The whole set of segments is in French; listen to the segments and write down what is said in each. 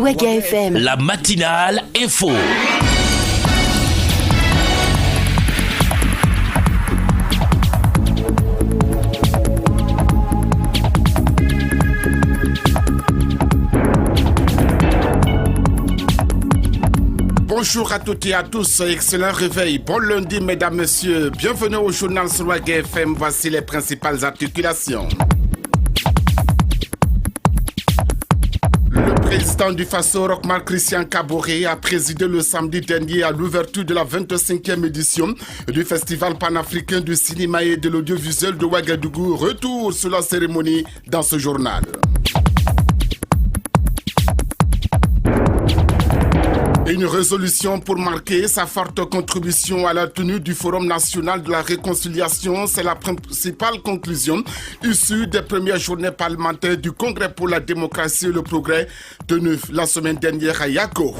Waga FM. La matinale info. Bonjour à toutes et à tous, excellent réveil, bon lundi mesdames, messieurs, bienvenue au journal sur Waga FM, voici les principales articulations. Le président du Faso, Roch-Marc Christian Kaboré, a présidé le samedi dernier à l'ouverture de la 25e édition du Festival panafricain du cinéma et de l'audiovisuel de Ouagadougou. Retour sur la cérémonie dans ce journal. Une résolution pour marquer sa forte contribution à la tenue du Forum national de la réconciliation, c'est la principale conclusion issue des premières journées parlementaires du Congrès pour la démocratie et le progrès tenu la semaine dernière à Yako.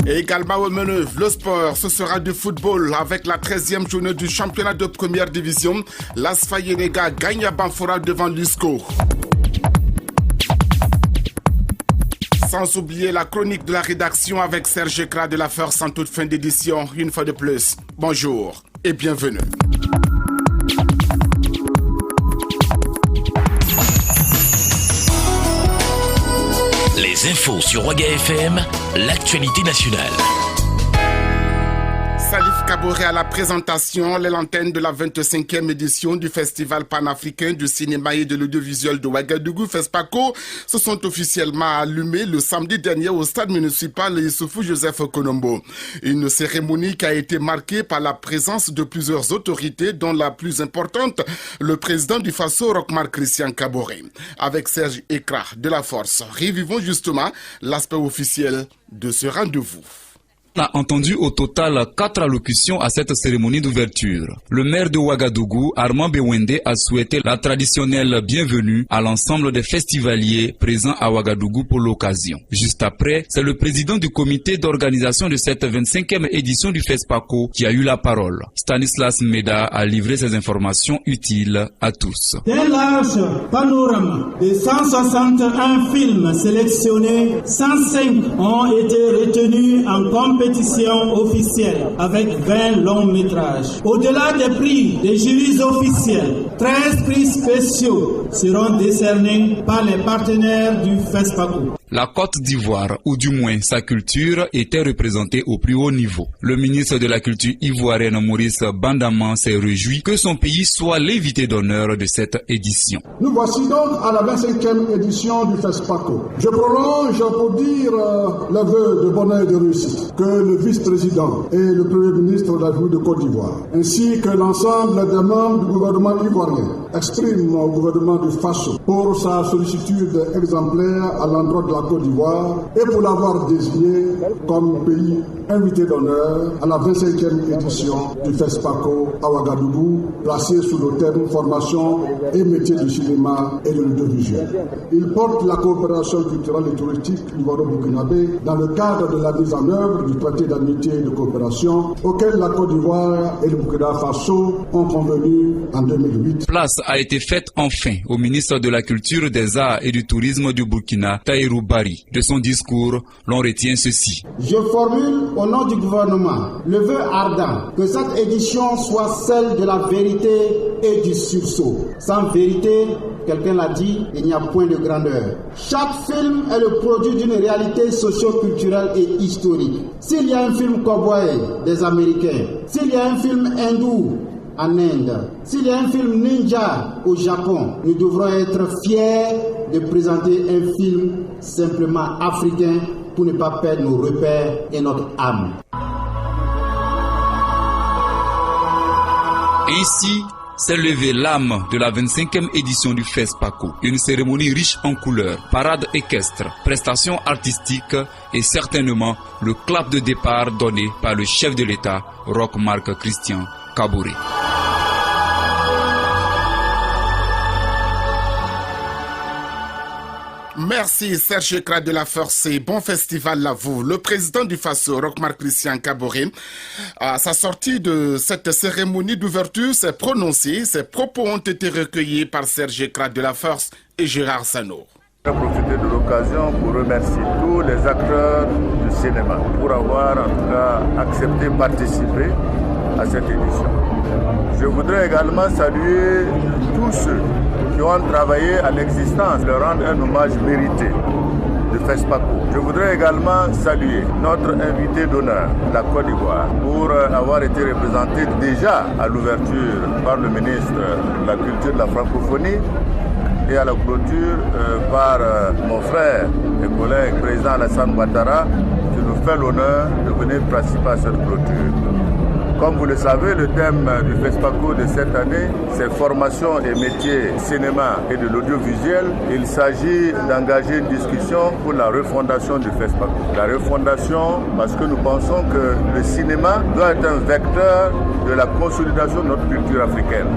Et également au menu, le sport, ce sera du football avec la 13e journée du championnat de première division. L'Asfa Yenega gagne à Banfora devant l'USCO. Sans oublier la chronique de la rédaction avec Serge Ekra de la Force en toute fin d'édition. Une fois de plus, bonjour et bienvenue. Les infos sur Waga FM, l'actualité nationale. Salif Kaboré à la présentation, l'antenne de la 25e édition du Festival panafricain du cinéma et de l'audiovisuel de Ouagadougou, FESPACO, se sont officiellement allumés le samedi dernier au stade municipal Issoufou Joseph Konombo. Une cérémonie qui a été marquée par la présence de plusieurs autorités, dont la plus importante, le président du Faso, Roch-Marc Christian Kaboré. Avec Serge Ekra de la Force, revivons justement l'aspect officiel de ce rendez-vous. On a entendu au total 4 allocutions à cette cérémonie d'ouverture. Le maire de Ouagadougou, Armand Bewende, a souhaité la traditionnelle bienvenue à l'ensemble des festivaliers présents à Ouagadougou pour l'occasion. Juste après, c'est le président du comité d'organisation de cette 25e édition du FESPACO qui a eu la parole. Stanislas Meda a livré ces informations utiles à tous. D'un large panorama de 161 films sélectionnés, 105 ont été retenus en compétition officielle avec 20 longs métrages. Au-delà des prix des jurys officiels, 13 prix spéciaux seront décernés par les partenaires du FESPACO. La Côte d'Ivoire, ou du moins sa culture, était représentée au plus haut niveau. Le ministre de la Culture ivoirienne Maurice Bandaman s'est réjoui que son pays soit l'invité d'honneur de cette édition. Nous voici donc à la 25e édition du FESPACO. Je prolonge pour dire le vœu de bonheur et de réussite que le vice-président et le premier ministre de la République de Côte d'Ivoire, ainsi que l'ensemble des membres du gouvernement ivoirien, expriment au gouvernement du Faso pour sa sollicitude exemplaire à l'endroit de la Côte d'Ivoire et pour l'avoir désigné comme pays invité d'honneur à la 25e édition du FESPACO à Ouagadougou, placé sous le thème formation et métiers du cinéma et de l'audiovisuel. Il porte la coopération culturelle et touristique ivoiro-burkinabé dans le cadre de la mise en œuvre du traité d'amitié et de coopération auquel la Côte d'Ivoire et le Burkina Faso ont convenu en 2008. Place a été faite enfin au ministre de la Culture, des Arts et du Tourisme du Burkina, Tahirou Bari. De son discours, l'on retient ceci. Je formule au nom du gouvernement le vœu ardent que cette édition soit celle de la vérité et du sursaut. Sans vérité, quelqu'un l'a dit, il n'y a point de grandeur. Chaque film est le produit d'une réalité socio-culturelle et historique. S'il y a un film cowboy des Américains, s'il y a un film hindou en Inde, s'il y a un film ninja au Japon, nous devrons être fiers de présenter un film simplement africain pour ne pas perdre nos repères et notre âme. Ainsi s'est levée l'âme de la 25e édition du FESPACO. Une cérémonie riche en couleurs, parade équestre, prestations artistiques et certainement le clap de départ donné par le chef de l'État, Roch-Marc Christian Kaboré. Merci Serge Ekra de la Force et bon festival à vous. Le président du Faso, Roch-Marc Christian Kaboré, à sa sortie de cette cérémonie d'ouverture, s'est prononcé. Ses propos ont été recueillis par Serge Ekra de la Force et Gérard Sanour. Je vais profiter de l'occasion pour remercier tous les acteurs du cinéma pour avoir en tout cas accepté de participer à cette édition. Je voudrais également saluer tous ceux qui ont travaillé à l'existence, leur rendre un hommage mérité de FESPACO. Je voudrais également saluer notre invité d'honneur, la Côte d'Ivoire, pour avoir été représenté déjà à l'ouverture par le ministre de la Culture et de la Francophonie et à la clôture par mon frère et collègue président Alassane Ouattara, qui nous fait l'honneur de venir participer à cette clôture. Comme vous le savez, le thème du FESPACO de cette année, c'est formation et métiers cinéma et de l'audiovisuel. Il s'agit d'engager une discussion pour la refondation du FESPACO. La refondation parce que nous pensons que le cinéma doit être un vecteur de la consolidation de notre culture africaine.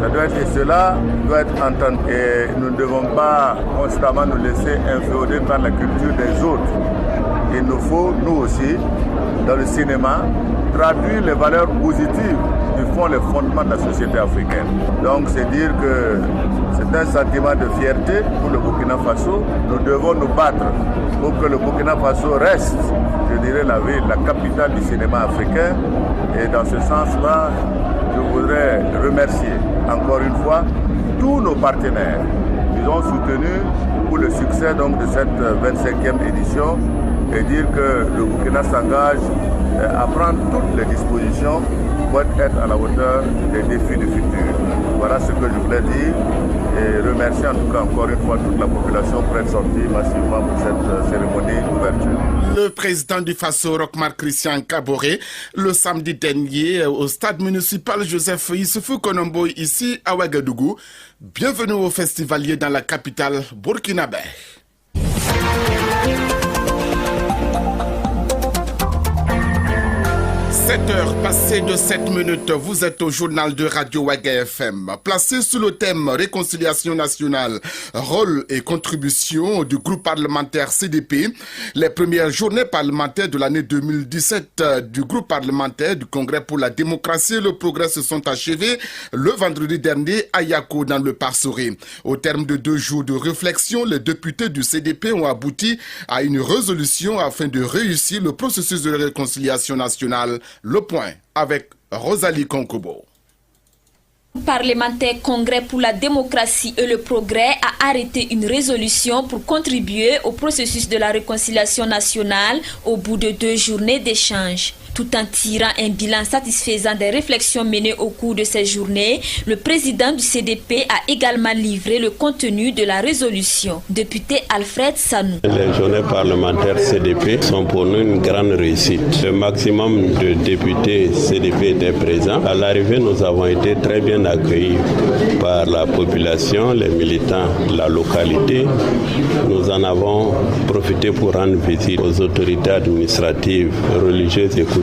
Et cela doit être entendu. Et nous ne devons pas constamment nous laisser inféoder par la culture des autres. Il nous faut, nous aussi, dans le cinéma, traduire les valeurs positives qui font les fondements de la société africaine. Donc c'est dire que c'est un sentiment de fierté pour le Burkina Faso. Nous devons nous battre pour que le Burkina Faso reste, je dirais, la ville, la capitale du cinéma africain. Et dans ce sens-là, je voudrais remercier encore une fois tous nos partenaires qui ont soutenu pour le succès donc, de cette 25e édition et dire que le Burkina s'engage à prendre toutes les dispositions pour être à la hauteur des défis du futur. Voilà ce que je voulais dire et remercier en tout cas encore une fois toute la population pour être sortie massivement pour cette cérémonie d'ouverture. Le président du Faso, Roch-Marc Christian Kaboré, le samedi dernier au stade municipal Joseph Issoufou Konombo ici à Ouagadougou. Bienvenue aux festivaliers dans la capitale burkinabé. 7h passées de 7 minutes, vous êtes au journal de Radio Ouaga FM. Placé sous le thème Réconciliation nationale, rôle et contribution du groupe parlementaire CDP, les premières journées parlementaires de l'année 2017 du groupe parlementaire du Congrès pour la démocratie et le progrès se sont achevées le vendredi dernier à Yako dans le Parsoré. Au terme de 2 jours de réflexion, les députés du CDP ont abouti à une résolution afin de réussir le processus de réconciliation nationale. Le point avec Rosalie Konkobo. Le parlementaire Congrès pour la démocratie et le progrès a arrêté une résolution pour contribuer au processus de la réconciliation nationale au bout de 2 journées d'échange. Tout en tirant un bilan satisfaisant des réflexions menées au cours de ces journées, le président du CDP a également livré le contenu de la résolution. Député Alfred Sanou. Les journées parlementaires CDP sont pour nous une grande réussite. Le maximum de députés CDP étaient présents. À l'arrivée, nous avons été très bien accueillis par la population, les militants de la localité. Nous en avons profité pour rendre visite aux autorités administratives, religieuses et coutumières.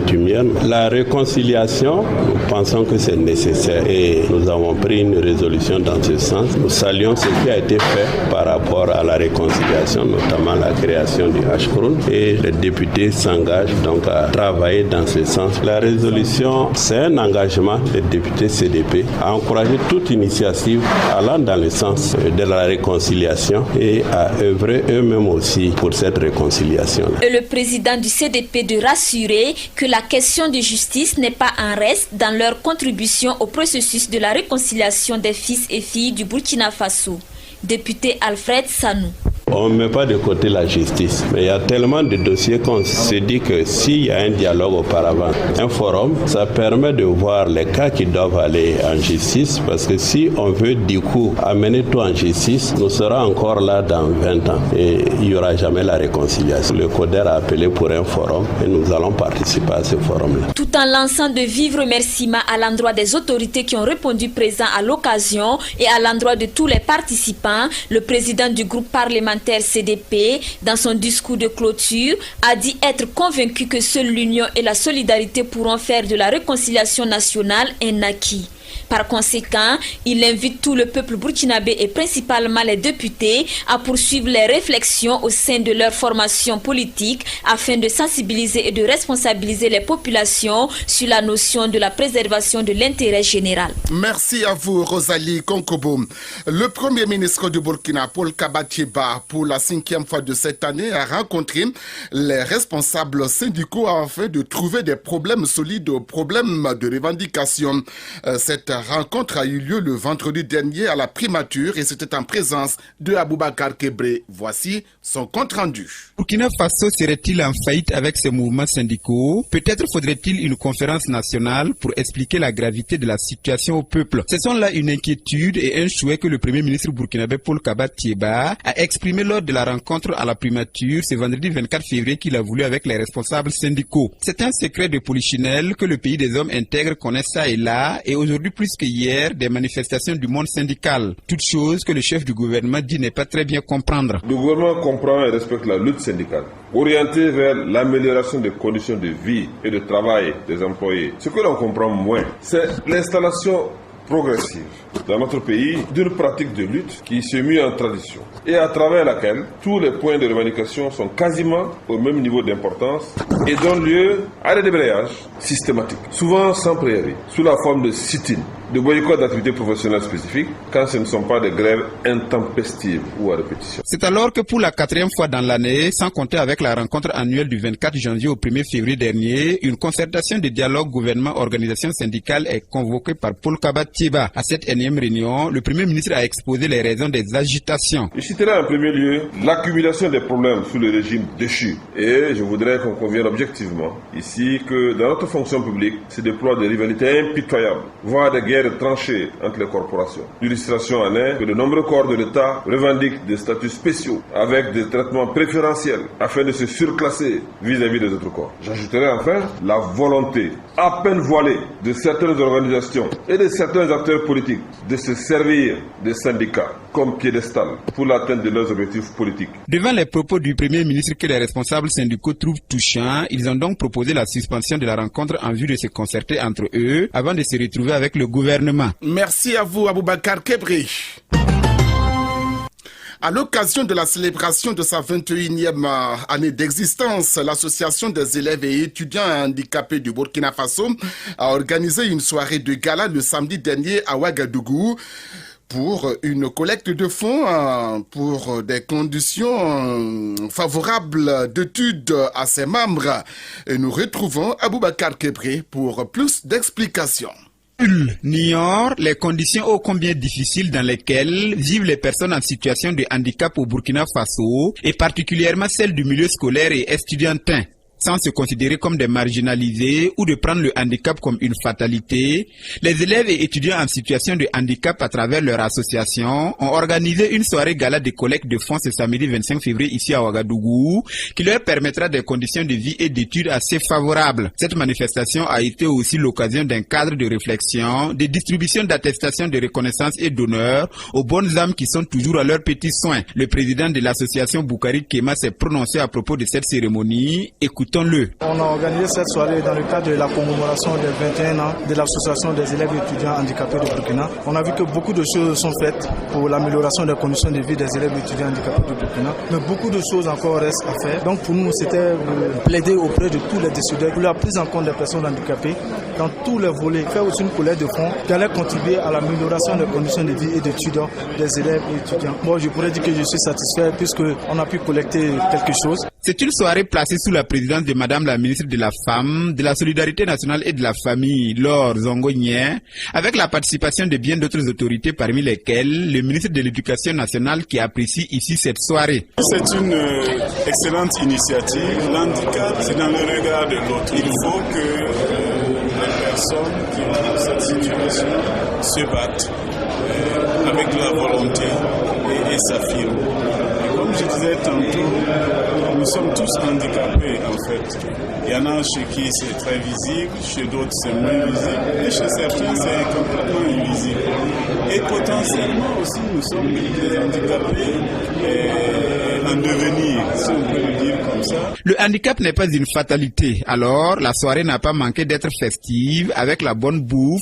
La réconciliation, nous pensons que c'est nécessaire et nous avons pris une résolution dans ce sens. Nous saluons ce qui a été fait par rapport à la réconciliation, notamment la création du Hashkroun, et les députés s'engagent donc à travailler dans ce sens. La résolution, c'est un engagement des députés CDP à encourager toute initiative allant dans le sens de la réconciliation et à œuvrer eux-mêmes aussi pour cette réconciliation. Et le président du CDP de rassurer que la question de justice n'est pas en reste dans leur contribution au processus de la réconciliation des fils et filles du Burkina Faso. Député Alfred Sanou. On ne met pas de côté la justice, mais il y a tellement de dossiers qu'on se dit que s'il y a un dialogue auparavant, un forum, ça permet de voir les cas qui doivent aller en justice, parce que si on veut du coup amener tout en justice, nous serons encore là dans 20 ans et il n'y aura jamais la réconciliation. Le CODER a appelé pour un forum et nous allons participer à ce forum-là. Tout en lançant de vifs remerciements à l'endroit des autorités qui ont répondu présents à l'occasion et à l'endroit de tous les participants, le président du groupe parlementaire CDP, dans son discours de clôture, a dit être convaincu que seule l'union et la solidarité pourront faire de la réconciliation nationale un acquis. Par conséquent, il invite tout le peuple burkinabé et principalement les députés à poursuivre les réflexions au sein de leur formation politique afin de sensibiliser et de responsabiliser les populations sur la notion de la préservation de l'intérêt général. Merci à vous, Rosalie Konkobo. Le Premier ministre du Burkina, Paul Kaba Thiéba, pour la 5e fois de cette année, a rencontré les responsables syndicaux afin de trouver des problèmes solides aux problèmes de revendication. Cette rencontre a eu lieu le vendredi dernier à la primature et c'était en présence de Aboubacar Kebré. Voici son compte-rendu. Burkina Faso serait-il en faillite avec ses mouvements syndicaux? Peut-être faudrait-il une conférence nationale pour expliquer la gravité de la situation au peuple. Ce sont là une inquiétude et un souhait que le Premier ministre burkinabé Paul Kaba Thiéba a exprimé lors de la rencontre à la primature ce vendredi 24 février qu'il a voulu avec les responsables syndicaux. C'est un secret de polichinelle que le pays des hommes intègres connaît ça et là, et aujourd'hui plus que hier, des manifestations du monde syndical. Toute chose que le chef du gouvernement dit n'est pas très bien comprendre. Le gouvernement comprend et respecte la lutte syndicale, orientée vers l'amélioration des conditions de vie et de travail des employés. Ce que l'on comprend moins, c'est l'installation progressive dans notre pays d'une pratique de lutte qui s'est mise en tradition et à travers laquelle tous les points de revendication sont quasiment au même niveau d'importance et donnent lieu à des débrayages systématiques, souvent sans préavis, sous la forme de sit-in, de boycott d'activités professionnelles spécifiques quand ce ne sont pas des grèves intempestives ou à répétition. C'est alors que pour la 4e fois dans l'année, sans compter avec la rencontre annuelle du 24 janvier au 1er février dernier, une concertation de dialogue gouvernement-organisation syndicale est convoquée par Paul Kaba Thiéba. À cette énième réunion, le Premier ministre a exposé les raisons des agitations. Je citerai en premier lieu l'accumulation des problèmes sous le régime déchu. Et je voudrais qu'on convienne objectivement ici que dans notre fonction publique se déploient des rivalités impitoyables, voire des guerres tranchées entre les corporations. L'illustration en est que de nombreux corps de l'État revendiquent des statuts spéciaux avec des traitements préférentiels afin de se surclasser vis-à-vis des autres corps. J'ajouterai enfin la volonté à peine voilée de certaines organisations et de certains acteurs politiques de se servir des syndicats comme piédestal pour l'atteinte de leurs objectifs politiques. Devant les propos du Premier ministre que les responsables syndicaux trouvent touchants, ils ont donc proposé la suspension de la rencontre en vue de se concerter entre eux avant de se retrouver avec le gouvernement. Merci à vous, Aboubacar Kebré. À l'occasion de la célébration de sa 21e année d'existence, l'Association des élèves et étudiants handicapés du Burkina Faso a organisé une soirée de gala le samedi dernier à Ouagadougou pour une collecte de fonds pour des conditions favorables d'études à ses membres. Et nous retrouvons Aboubacar Kebré pour plus d'explications. Nul n'ignore les conditions ô combien difficiles dans lesquelles vivent les personnes en situation de handicap au Burkina Faso et particulièrement celles du milieu scolaire et estudiantin. Sans se considérer comme des marginalisés ou de prendre le handicap comme une fatalité, les élèves et étudiants en situation de handicap à travers leur association ont organisé une soirée gala de collecte de fonds ce samedi 25 février ici à Ouagadougou qui leur permettra des conditions de vie et d'études assez favorables. Cette manifestation a été aussi l'occasion d'un cadre de réflexion, de distribution d'attestations de reconnaissance et d'honneur aux bonnes âmes qui sont toujours à leurs petits soins. Le président de l'association Boukari Kema s'est prononcé à propos de cette cérémonie. Écoutons-le. On a organisé cette soirée dans le cadre de la commémoration des 21 ans de l'association des élèves et étudiants handicapés de Burkina. On a vu que beaucoup de choses sont faites pour l'amélioration des conditions de vie des élèves et étudiants handicapés de Burkina, mais beaucoup de choses encore restent à faire. Donc pour nous, c'était plaider auprès de tous les décideurs pour la prise en compte des personnes handicapées dans tous les volets, faire aussi une collecte de fonds qui allait contribuer à l'amélioration des conditions de vie et d'études des élèves et étudiants. Moi, je pourrais dire que je suis satisfait puisqu'on a pu collecter quelque chose. C'est une soirée placée sous la présidence de Madame la ministre de la Femme, de la Solidarité nationale et de la Famille, Laure Zongo-Nyien, avec la participation de bien d'autres autorités, parmi lesquelles le ministre de l'Éducation nationale qui apprécie ici cette soirée. C'est une excellente initiative. L'handicap, c'est dans le regard de l'autre. Il faut que les personnes qui ont cette situation se battent avec la volonté et s'affirment. je disais tantôt, nous sommes tous handicapés en fait. Il y en a chez qui c'est très visible, chez d'autres c'est moins visible, et chez certains c'est complètement invisible. Et potentiellement aussi nous sommes des handicapés en devenir, si on peut le dire comme ça. Le handicap n'est pas une fatalité, alors la soirée n'a pas manqué d'être festive avec la bonne bouffe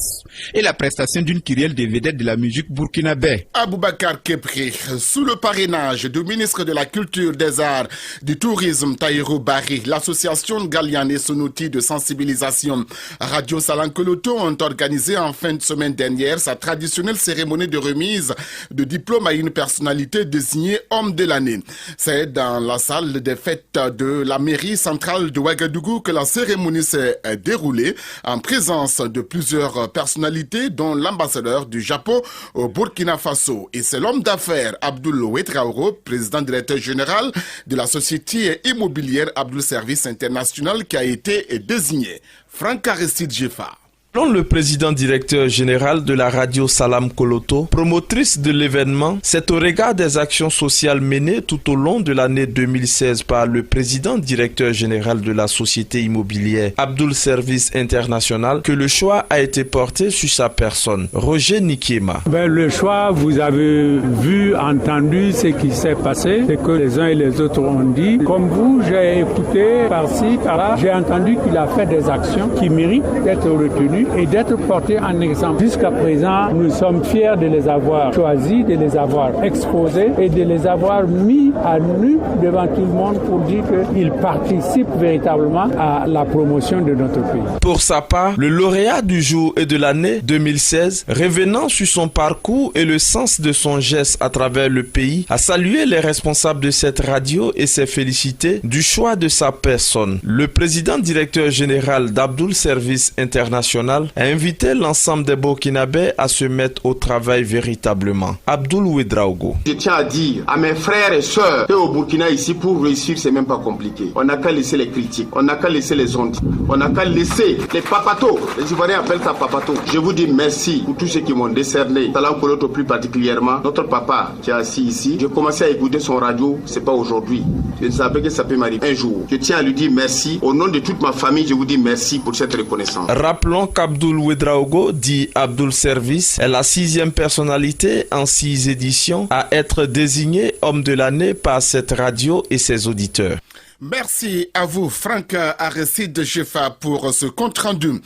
et la prestation d'une kyrielle des vedettes de la musique burkinabé. Aboubacar Kepré, sous le parrainage du ministre de la Culture, des Arts, du Tourisme, Tahirou Barry, l'association Galiane et son outil de sensibilisation Radio Salankoloto ont organisé en fin de semaine dernière sa traditionnelle cérémonie de remise de diplôme à une personnalité désignée homme de l'année. C'est dans la salle des fêtes de la mairie centrale de Ouagadougou que la cérémonie s'est déroulée en présence de plusieurs personnalités dont l'ambassadeur du Japon au Burkina Faso. Et c'est l'homme d'affaires Abdoul Ouedraogo, président directeur général de la société immobilière Abdoul Service International, qui a été désigné. Franck Aristide Jefa. Selon le président directeur général de la radio Salam Koloto, promotrice de l'événement, c'est au regard des actions sociales menées tout au long de l'année 2016 par le président directeur général de la société immobilière Abdoul Service International que le choix a été porté sur sa personne. Roger Nikiema. Le choix, vous avez vu, entendu ce qui s'est passé, ce que les uns et les autres ont dit. Comme vous, j'ai écouté par-ci, par-là, j'ai entendu qu'il a fait des actions qui méritent d'être retenues et d'être portés en exemple. Jusqu'à présent, nous sommes fiers de les avoir choisis, de les avoir exposés et de les avoir mis à nu devant tout le monde pour dire qu'ils participent véritablement à la promotion de notre pays. Pour sa part, le lauréat du jour et de l'année 2016, revenant sur son parcours et le sens de son geste à travers le pays, a salué les responsables de cette radio et s'est félicité du choix de sa personne. Le président directeur général d'Abdoul Service International a invité l'ensemble des Burkinabés à se mettre au travail véritablement. Abdoul Ouedraogo. Je tiens à dire à mes frères et sœurs qu'au Burkina ici, pour réussir, c'est même pas compliqué. On n'a qu'à laisser les critiques, on n'a qu'à laisser les ondes, on n'a qu'à laisser les papatos. Les Ivoiriens appellent ça papato. Je vous dis merci pour tous ceux qui m'ont décerné. Salam Koloto plus particulièrement. Notre papa qui est assis ici, j'ai commencé à écouter son radio, c'est pas aujourd'hui. Je ne savais que ça peut m'arriver un jour. Je tiens à lui dire merci. Au nom de toute ma famille, je vous dis merci pour cette reconnaissance. Rappelons qu'Abdoul Ouedraogo, dit Abdoul Service, est la 6e personnalité en 6 éditions à être désignée homme de l'année par cette radio et ses auditeurs. Merci à vous, Franck Aristide Jefa, pour ce compte-rendu.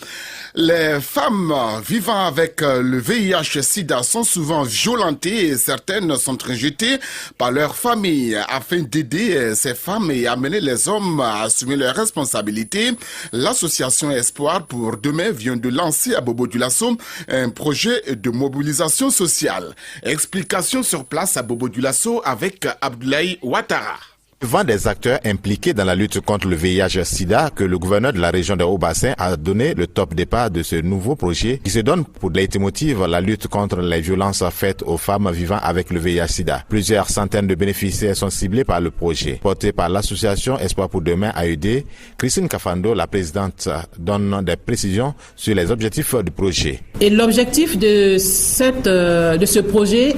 Les femmes vivant avec le VIH-Sida sont souvent violentées et certaines sont rejetées par leur famille. Afin d'aider ces femmes et amener les hommes à assumer leurs responsabilités, l'association Espoir pour Demain vient de lancer à Bobo-Dioulasso un projet de mobilisation sociale. Explication sur place à Bobo-Dioulasso avec Abdoulaye Ouattara. Devant des acteurs impliqués dans la lutte contre le VIH-Sida, que le gouverneur de la région de Haut-Bassin a donné le top départ de ce nouveau projet qui se donne pour leitmotiv la lutte contre les violences faites aux femmes vivant avec le VIH-Sida. Plusieurs centaines de bénéficiaires sont ciblés par le projet. Porté par l'association Espoir pour Demain AED, Christine Kafando, la présidente, donne des précisions sur les objectifs du projet. Et l'objectif de ce projet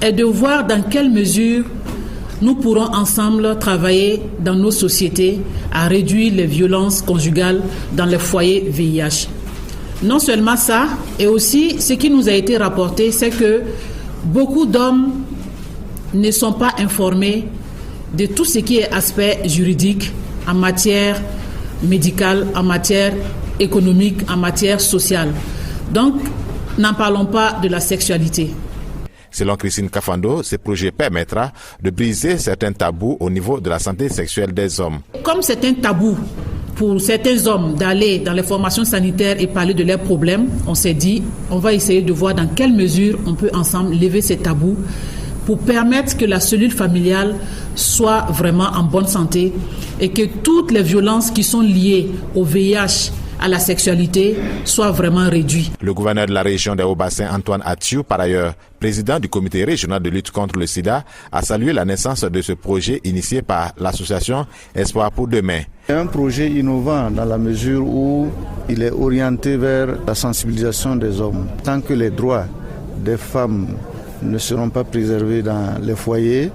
est de voir dans quelle mesure nous pourrons ensemble travailler dans nos sociétés à réduire les violences conjugales dans les foyers VIH. Non seulement ça, et aussi ce qui nous a été rapporté, c'est que beaucoup d'hommes ne sont pas informés de tout ce qui est aspect juridique en matière médicale, en matière économique, en matière sociale. Donc, n'en parlons pas de la sexualité. Selon Christine Kafando, ce projet permettra de briser certains tabous au niveau de la santé sexuelle des hommes. Comme c'est un tabou pour certains hommes d'aller dans les formations sanitaires et parler de leurs problèmes, on s'est dit, on va essayer de voir dans quelle mesure on peut ensemble lever ces tabous pour permettre que la cellule familiale soit vraiment en bonne santé et que toutes les violences qui sont liées au VIH, à la sexualité, soient vraiment réduites. Le gouverneur de la région des Hauts-Bassins, Antoine Athiou, par ailleurs président du comité régional de lutte contre le sida, a salué la naissance de ce projet initié par l'association Espoir pour Demain. C'est un projet innovant dans la mesure où il est orienté vers la sensibilisation des hommes. Tant que les droits des femmes ne seront pas préservés dans les foyers,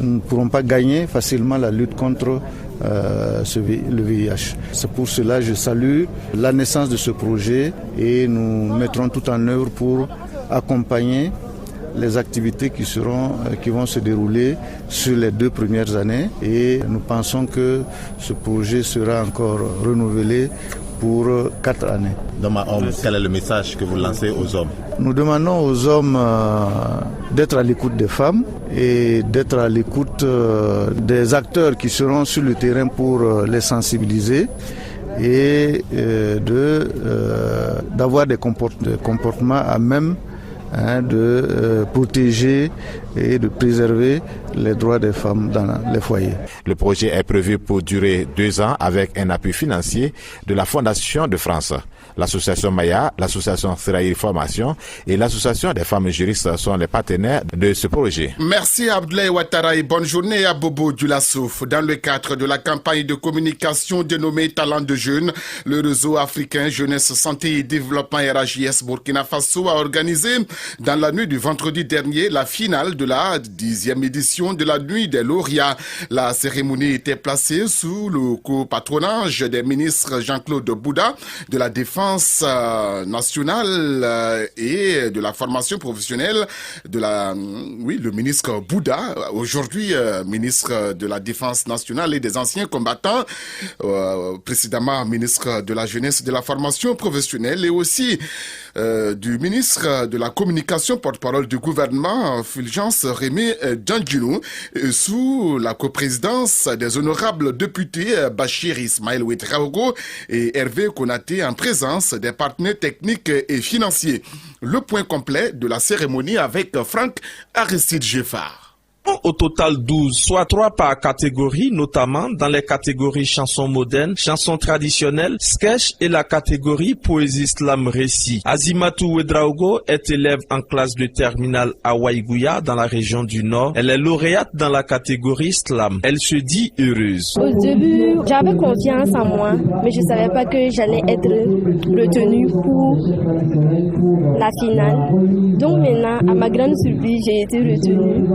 nous ne pourrons pas gagner facilement la lutte contre le VIH. C'est pour cela que je salue la naissance de ce projet et nous mettrons tout en œuvre pour accompagner les activités qui vont se dérouler sur les 2 premières années et nous pensons que ce projet sera encore renouvelé pour 4 années. Quel est le message que vous lancez aux hommes? Nous demandons aux hommes d'être à l'écoute des femmes et d'être à l'écoute des acteurs qui seront sur le terrain pour les sensibiliser et d'avoir des comportements à même de protéger et de préserver les droits des femmes dans les foyers. Le projet est prévu pour durer 2 ans avec un appui financier de la Fondation de France. L'association Maya, l'association Seraï Formation et l'association des femmes juristes sont les partenaires de ce projet. Merci Abdoulaye Ouattara et bonne journée à Bobo Dioulasouf. Dans le cadre de la campagne de communication dénommée Talent de Jeunes, le réseau africain Jeunesse Santé et Développement RAJS Burkina Faso a organisé dans la nuit du vendredi dernier la finale de la 10e édition de la Nuit des lauréats. La cérémonie était placée sous le co-patronage des ministres Jean-Claude Bouda de la Défense nationale et de la formation professionnelle le ministre Bouda, aujourd'hui ministre de la Défense nationale et des anciens combattants, précédemment ministre de la Jeunesse et de la formation professionnelle et aussi du ministre de la Communication, porte-parole du gouvernement, Fulgence Rémy Djandjinou, sous la coprésidence des honorables députés Bachir Ismaël Ouedraogo et Hervé Konaté en présence des partenaires techniques et financiers. Le point complet de la cérémonie avec Franck Aristide Geffard. Au total 12, soit 3 par catégorie, notamment dans les catégories chansons modernes, chansons traditionnelles, sketch et la catégorie poésie slam récit. Azimatou Ouedraogo est élève en classe de terminale à Waïgouya dans la région du Nord. Elle est lauréate dans la catégorie slam. Elle se dit heureuse. Au début, j'avais confiance en moi, mais je ne savais pas que j'allais être retenue pour la finale. Donc maintenant, à ma grande surprise, j'ai été retenue.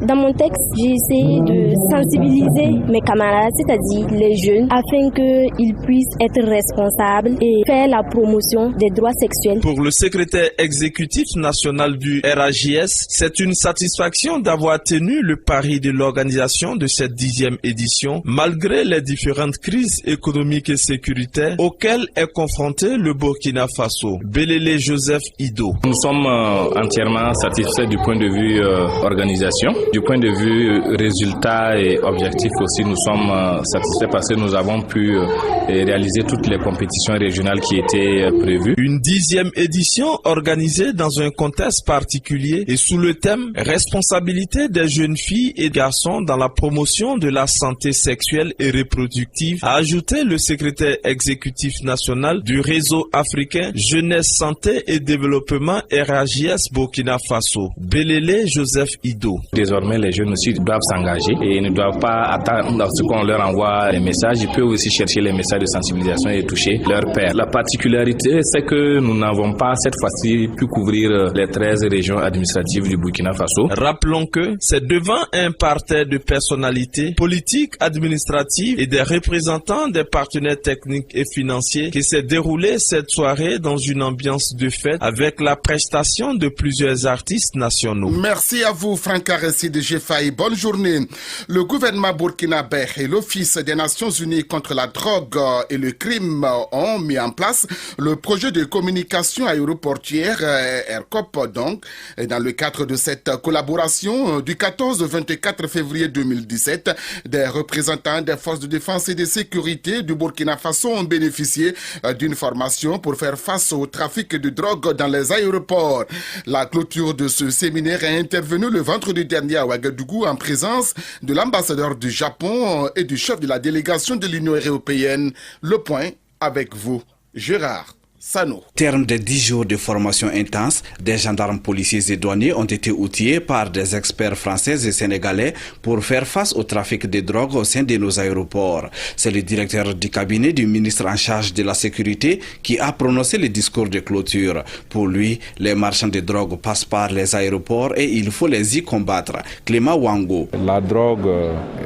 Dans mon texte, j'ai essayé de sensibiliser mes camarades, c'est-à-dire les jeunes, afin qu'ils puissent être responsables et faire la promotion des droits sexuels. Pour le secrétaire exécutif national du RAJS, c'est une satisfaction d'avoir tenu le pari de l'organisation de cette 10e édition, malgré les différentes crises économiques et sécuritaires auxquelles est confronté le Burkina Faso. Belele Joseph Ido. Nous sommes entièrement satisfaits du point de vue organisation. Du point de vue résultats et objectifs aussi, nous sommes satisfaits parce que nous avons pu réaliser toutes les compétitions régionales qui étaient prévues. Une 10e édition organisée dans un contexte particulier et sous le thème « Responsabilité des jeunes filles et garçons dans la promotion de la santé sexuelle et reproductive », a ajouté le secrétaire exécutif national du réseau africain Jeunesse Santé et Développement RAJS Burkina Faso, Belele Joseph Ido. Désormais, les jeunes aussi doivent s'engager et ne doivent pas attendre à ce qu'on leur envoie les messages. Ils peuvent aussi chercher les messages de sensibilisation et toucher leurs pairs. La particularité, c'est que nous n'avons pas cette fois-ci pu couvrir les 13 régions administratives du Burkina Faso. Rappelons que c'est devant un parterre de personnalités politiques, administratives et des représentants des partenaires techniques et financiers que s'est déroulée cette soirée dans une ambiance de fête avec la prestation de plusieurs artistes nationaux. Merci à vous, Franck Aristide Geffard. Bonne journée. Le gouvernement burkinabé et l'Office des Nations Unies contre la drogue et le crime ont mis en place le projet de communication aéroportière ERCOP. Donc, dans le cadre de cette collaboration, du 14 au 24 février 2017, des représentants des forces de défense et de sécurité du Burkina Faso ont bénéficié d'une formation pour faire face au trafic de drogue dans les aéroports. La clôture de ce séminaire est intervenue le vendredi dernier à Ouagadougou en présence de l'ambassadeur du Japon et du chef de la délégation de l'Union européenne. Le point avec vous, Gérard Sano. Terme de 10 jours de formation intense, des gendarmes, policiers et douaniers ont été outillés par des experts français et sénégalais pour faire face au trafic de drogue au sein de nos aéroports. C'est le directeur du cabinet du ministre en charge de la sécurité qui a prononcé le discours de clôture. Pour lui, les marchands de drogue passent par les aéroports et il faut les y combattre. Clément Wango. La drogue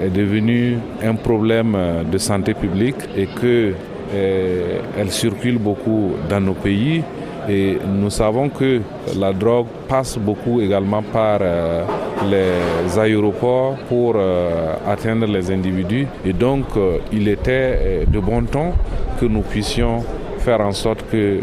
est devenue un problème de santé publique et que elle circule beaucoup dans nos pays et nous savons que la drogue passe beaucoup également par les aéroports pour atteindre les individus et donc il était de bon ton que nous puissions faire en sorte que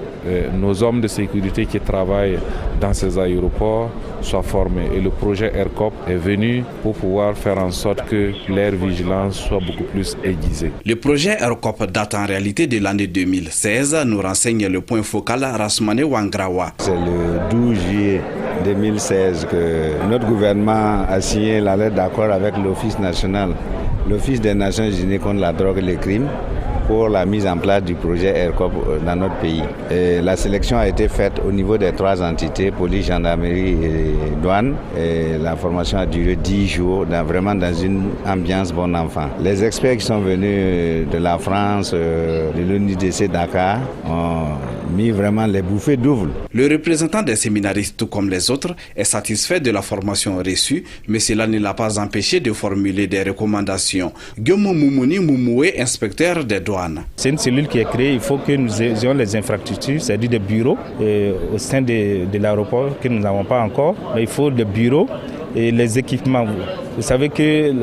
nos hommes de sécurité qui travaillent dans ces aéroports soient formés. Et le projet ERCOP est venu pour pouvoir faire en sorte que leur vigilance soit beaucoup plus aiguisée. Le projet ERCOP date en réalité de l'année 2016, nous renseigne le point focal Rasmane Wangrawa. C'est le 12 juillet 2016 que notre gouvernement a signé la lettre d'accord avec l'Office national, l'Office des Nations Unies contre la drogue et les crimes, pour la mise en place du projet ERCOP dans notre pays. Et la sélection a été faite au niveau des 3 entités, police, gendarmerie et douane. Et la formation a duré 10 jours, vraiment dans une ambiance bon enfant. Les experts qui sont venus de la France, de l'UNIDC Dakar, ont mis vraiment les bouffées doubles. Le représentant des séminaristes, tout comme les autres, est satisfait de la formation reçue, mais cela ne l'a pas empêché de formuler des recommandations. Guillaume Moumouni Moumoué, inspecteur des douanes. C'est une cellule qui est créée, il faut que nous ayons les infrastructures, c'est-à-dire des bureaux au sein de l'aéroport que nous n'avons pas encore. Mais il faut des bureaux et les équipements. Vous savez que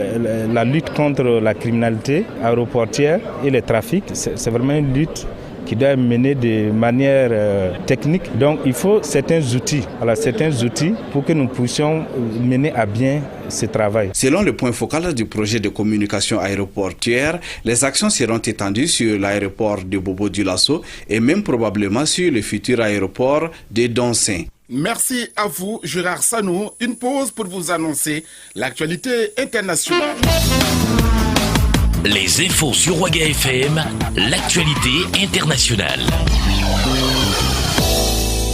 la lutte contre la criminalité aéroportière et le trafic, c'est vraiment une lutte qui doit être menée de manière technique. Donc il faut certains outils pour que nous puissions mener à bien ce travail. Selon le point focal du projet de communication aéroportière, les actions seront étendues sur l'aéroport de Bobo-Dioulasso et même probablement sur le futur aéroport de Doncin. Merci à vous, Gérard Sanou. Une pause pour vous annoncer l'actualité internationale. Les infos sur Waga FM, l'actualité internationale.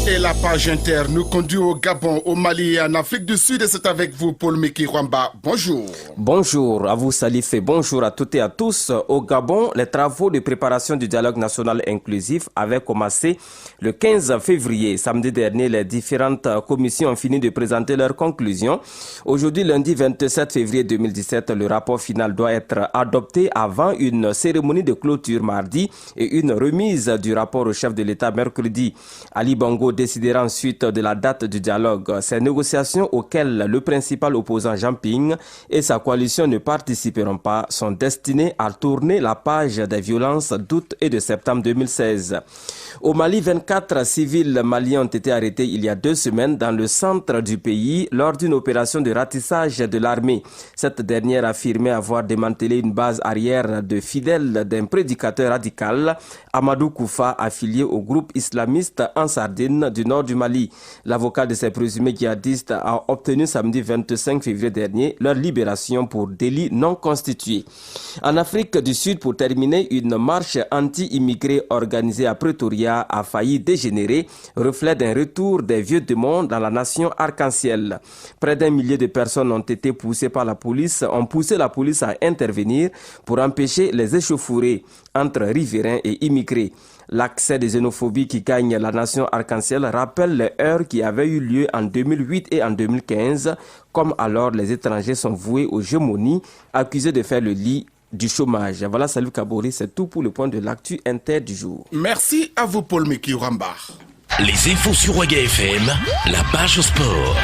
Et la page inter nous conduit au Gabon, au Mali et en Afrique du Sud. Et c'est avec vous, Paul Meki Rwamba. Bonjour. Bonjour à vous, Salif, et bonjour à toutes et à tous. Au Gabon, les travaux de préparation du dialogue national inclusif avaient commencé le 15 février. Samedi dernier, les différentes commissions ont fini de présenter leurs conclusions. Aujourd'hui, lundi 27 février 2017, le rapport final doit être adopté avant une cérémonie de clôture mardi et une remise du rapport au chef de l'État mercredi. Ali Bongo décidera ensuite de la date du dialogue. Ces négociations auxquelles le principal opposant Jean Ping et sa coalition ne participeront pas sont destinées à tourner la page des violences d'août et de septembre 2016. Au Mali, 24 civils maliens ont été arrêtés il y a 2 semaines dans le centre du pays lors d'une opération de ratissage de l'armée. Cette dernière affirmait avoir démantelé une base arrière de fidèles d'un prédicateur radical, Amadou Koufa, affilié au groupe islamiste Ansardine du nord du Mali. L'avocat de ces présumés djihadistes a obtenu samedi 25 février dernier leur libération pour délit non constitué. En Afrique du Sud, pour terminer, une marche anti-immigrés organisée à Pretoria a failli dégénérer, reflet d'un retour des vieux démons dans la nation arc-en-ciel. Près d'1 millier de personnes ont été poussées par la police, ont poussé la police à intervenir pour empêcher les échauffourées entre riverains et immigrés. L'accès des xénophobies qui gagne la nation arc-en-ciel rappelle les heurts qui avaient eu lieu en 2008 et en 2015, comme alors les étrangers sont voués aux gémonies, accusés de faire le lit du chômage. Voilà, salut Kabori, c'est tout pour le point de l'actu inter du jour. Merci à vous, Paul Meki Rwamba. Les infos sur Waga FM, la page sport.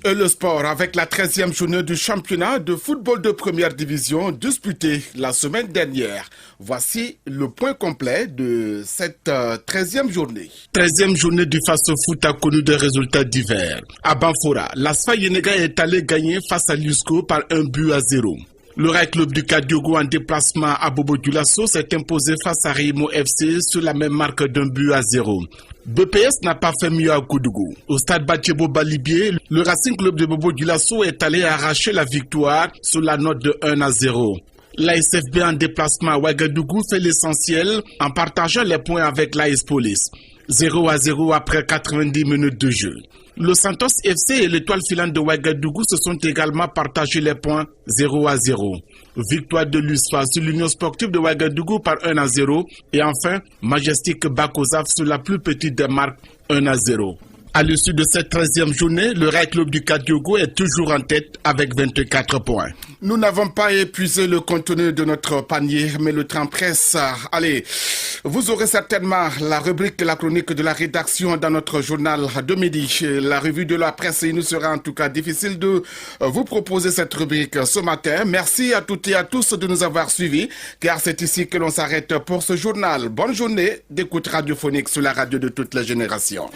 Et le sport avec la 13e journée du championnat de football de première division disputée la semaine dernière. Voici le point complet de cette 13e journée. 13e journée du Face-Foot a connu des résultats divers. À Banfora, l'Asfa Yenega est allé gagner face à l'USCO par 1-0. Le Rail Club du Kadiogo en déplacement à Bobo-Dioulasso s'est imposé face à Rimo FC sur la même marque d'1-0. BPS n'a pas fait mieux à Koudougou. Au stade Batchebo Balibié, le Racing Club de Bobo-Dioulasso est allé arracher la victoire sur la note de 1-0. L'ASFB en déplacement à Ouagadougou fait l'essentiel en partageant les points avec l'AS Police. 0-0 après 90 minutes de jeu. Le Santos FC et l'Étoile filante de Ouagadougou se sont également partagés les points 0-0. Victoire de l'USFA sur l'Union sportive de Ouagadougou par 1-0. Et enfin, Majestic Bakozaf sur la plus petite des marques 1-0. À l'issue de cette 13e journée, le Rail Club du Kadiogo est toujours en tête avec 24 points. Nous n'avons pas épuisé le contenu de notre panier, mais le train presse. Allez, vous aurez certainement la rubrique, la chronique de la rédaction dans notre journal de midi. La revue de la presse, il nous sera en tout cas difficile de vous proposer cette rubrique ce matin. Merci à toutes et à tous de nous avoir suivis, car c'est ici que l'on s'arrête pour ce journal. Bonne journée d'écoute radiophonique sur la radio de toutes les générations.